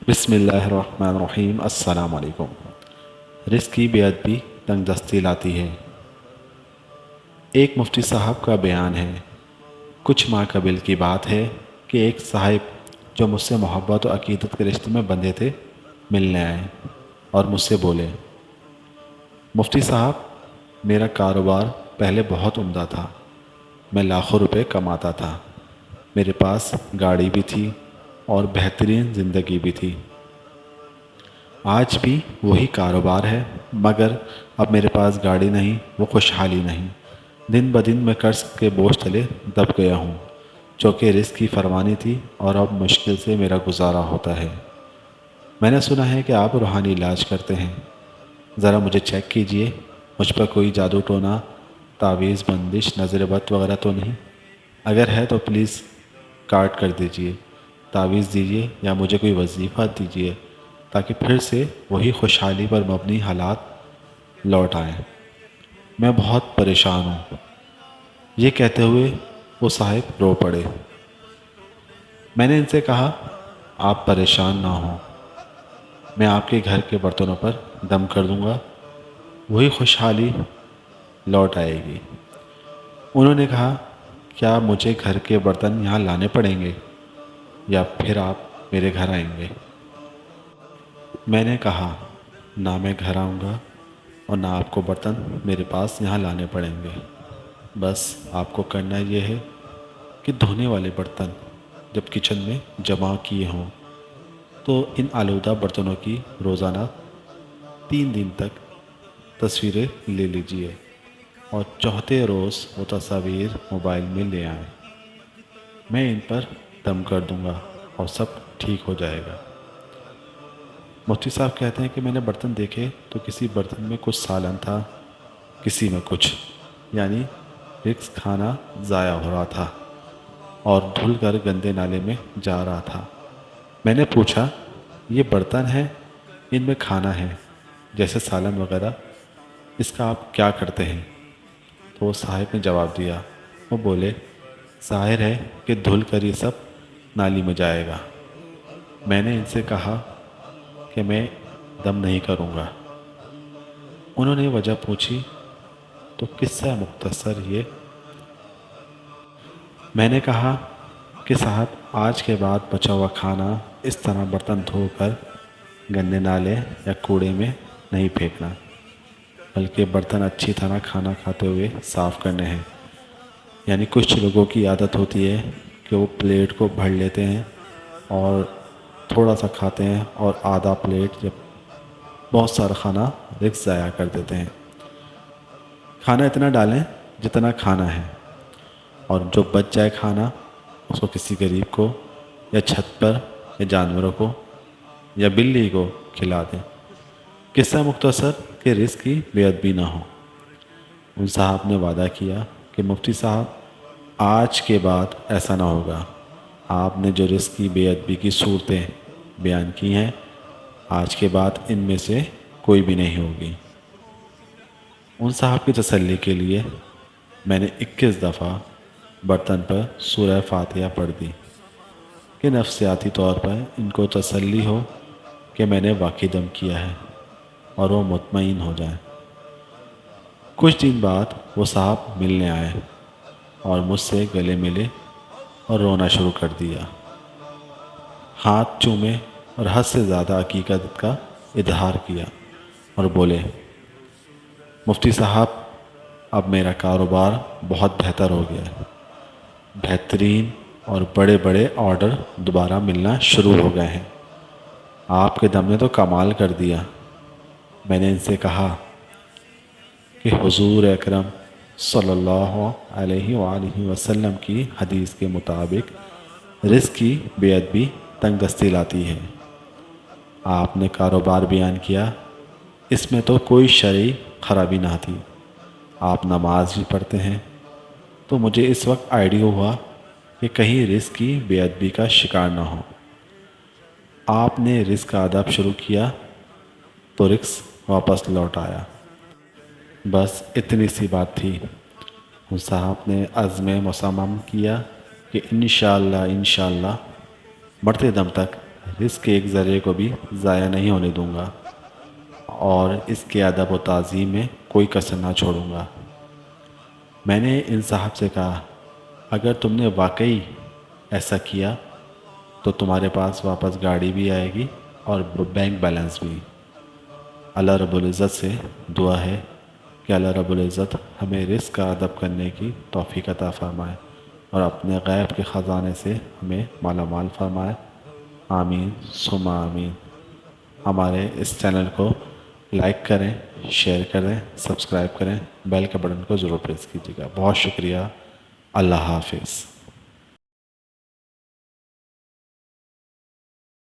بسم اللہ الرحمن الرحیم۔ السلام علیکم۔ رزق کی بے ادبی تنگ دستی لاتی ہے۔ ایک مفتی صاحب کا بیان ہے، کچھ ماہ قبل کی بات ہے کہ ایک صاحب جو مجھ سے محبت و عقیدت کے رشتے میں بندھے تھے ملنے آئے اور مجھ سے بولے، مفتی صاحب، میرا کاروبار پہلے بہت عمدہ تھا، میں لاکھوں روپے کماتا تھا، میرے پاس گاڑی بھی تھی اور بہترین زندگی بھی تھی۔ آج بھی وہی کاروبار ہے، مگر اب میرے پاس گاڑی نہیں، وہ خوشحالی نہیں۔ دن بدن میں قرض کے بوجھ تلے دب گیا ہوں، چونکہ رزق کی فراوانی تھی اور اب مشکل سے میرا گزارا ہوتا ہے۔ میں نے سنا ہے کہ آپ روحانی علاج کرتے ہیں، ذرا مجھے چیک کیجئے، مجھ پر کوئی جادو ٹونا، تعویذ بندش، نظر بد وغیرہ تو نہیں؟ اگر ہے تو پلیز کاٹ کر دیجئے، تعویذ دیجئے یا مجھے کوئی وظیفہ دیجئے تاکہ پھر سے وہی خوشحالی پر مبنی حالات لوٹ آئیں۔ میں بہت پریشان ہوں۔ یہ کہتے ہوئے وہ صاحب رو پڑے۔ میں نے ان سے کہا، آپ پریشان نہ ہوں، میں آپ کے گھر کے برتنوں پر دم کر دوں گا، وہی خوشحالی لوٹ آئے گی۔ انہوں نے کہا، کیا مجھے گھر کے برتن یہاں لانے پڑیں گے یا پھر آپ میرے گھر آئیں گے؟ میں نے کہا، نہ میں گھر آؤں گا اور نہ آپ کو برتن میرے پاس یہاں لانے پڑیں گے، بس آپ کو کرنا یہ ہے کہ دھونے والے برتن جب کچن میں جمع کیے ہوں تو ان آلودہ برتنوں کی روزانہ 3 دن تک تصویریں لے لیجئے اور چوتھے روز وہ تصاویر موبائل میں لے آئیں۔ میں ان پر دم کر دوں گا اور سب ٹھیک ہو جائے گا۔ مفتی صاحب کہتے ہیں کہ میں نے برتن دیکھے تو کسی برتن میں کچھ سالن تھا، کسی میں کچھ، یعنی رزق کھانا ضائع ہو رہا تھا اور دھل کر گندے نالے میں جا رہا تھا۔ میں نے پوچھا، یہ برتن ہیں، ان میں کھانا ہے جیسے سالن وغیرہ، اس کا آپ کیا کرتے ہیں؟ تو وہ صاحب نے جواب دیا، وہ بولے، ظاہر ہے کہ دھل کر یہ سب نالی میں جائے گا۔ میں نے ان سے کہا کہ میں دم نہیں کروں گا۔ انہوں نے وجہ پوچھی تو قصہ مختصر یہ، میں نے کہا کہ صاحب، آج کے بعد بچا ہوا کھانا اس طرح برتن دھو کر گندے نالے یا کوڑے میں نہیں پھینکنا، بلکہ برتن اچھی طرح کھانا کھاتے ہوئے صاف کرنے ہیں۔ یعنی کچھ لوگوں کی عادت ہوتی ہے کہ وہ پلیٹ کو بھر لیتے ہیں اور تھوڑا سا کھاتے ہیں اور آدھا پلیٹ یا بہت سارا کھانا رزق ضائع کر دیتے ہیں۔ کھانا اتنا ڈالیں جتنا کھانا ہے، اور جو بچ جائے کھانا اس کو کسی غریب کو یا چھت پر یا جانوروں کو یا بلی کو کھلا دیں۔ قصہ مختصر کہ رزق کی بے ادبی نہ ہو۔ ان صاحب نے وعدہ کیا کہ مفتی صاحب، آج کے بعد ایسا نہ ہوگا۔ آپ نے جو رزق کی بے ادبی کی صورتیں بیان کی ہیں، آج کے بعد ان میں سے کوئی بھی نہیں ہوگی۔ ان صاحب کی تسلی کے لیے میں نے 21 دفعہ برتن پر سورہ فاتحہ پڑھ دی کہ نفسیاتی طور پر ان کو تسلی ہو کہ میں نے واقعی دم کیا ہے اور وہ مطمئن ہو جائیں۔ کچھ دن بعد وہ صاحب ملنے آئے اور مجھ سے گلے ملے اور رونا شروع کر دیا، ہاتھ چومے اور حد سے زیادہ عقیدت کا اظہار کیا اور بولے، مفتی صاحب، اب میرا کاروبار بہت بہتر ہو گیا ہے، بہترین اور بڑے بڑے آرڈر دوبارہ ملنا شروع ہو گئے ہیں، آپ کے دم نے تو کمال کر دیا۔ میں نے ان سے کہا کہ حضور اکرم صلی اللہ علیہ وآلہ وسلم کی حدیث کے مطابق رزق کی بے ادبی تنگ دستی لاتی ہے۔ آپ نے کاروبار بیان کیا، اس میں تو کوئی شرعی خرابی نہ تھی، آپ نماز بھی پڑھتے ہیں، تو مجھے اس وقت آئیڈیا ہوا کہ کہیں رزق کی بے ادبی کا شکار نہ ہو۔ آپ نے رزق کا ادب شروع کیا تو رزق واپس لوٹ آیا۔ بس اتنی سی بات تھی۔ ان صاحب نے عزم مصمم کیا کہ انشاءاللہ مرتے دم تک رزق کے ایک ذرے کو بھی ضائع نہیں ہونے دوں گا اور اس کے ادب و تعظیم میں کوئی کسر نہ چھوڑوں گا۔ میں نے ان صاحب سے کہا اگر تم نے واقعی ایسا کیا تو تمہارے پاس واپس گاڑی بھی آئے گی اور بینک بیلنس بھی۔ اللہ رب العزت سے دعا ہے کہ اللہ رب العزت ہمیں رزق کا ادب کرنے کی توفیق عطا فرمائے اور اپنے غیب کے خزانے سے ہمیں مالا مال فرمائے۔ آمین ثم آمین۔ ہمارے اس چینل کو لائک کریں، شیئر کریں، سبسکرائب کریں، بیل کے بٹن کو ضرور پریس کیجیے گا۔ بہت شکریہ۔ اللہ حافظ۔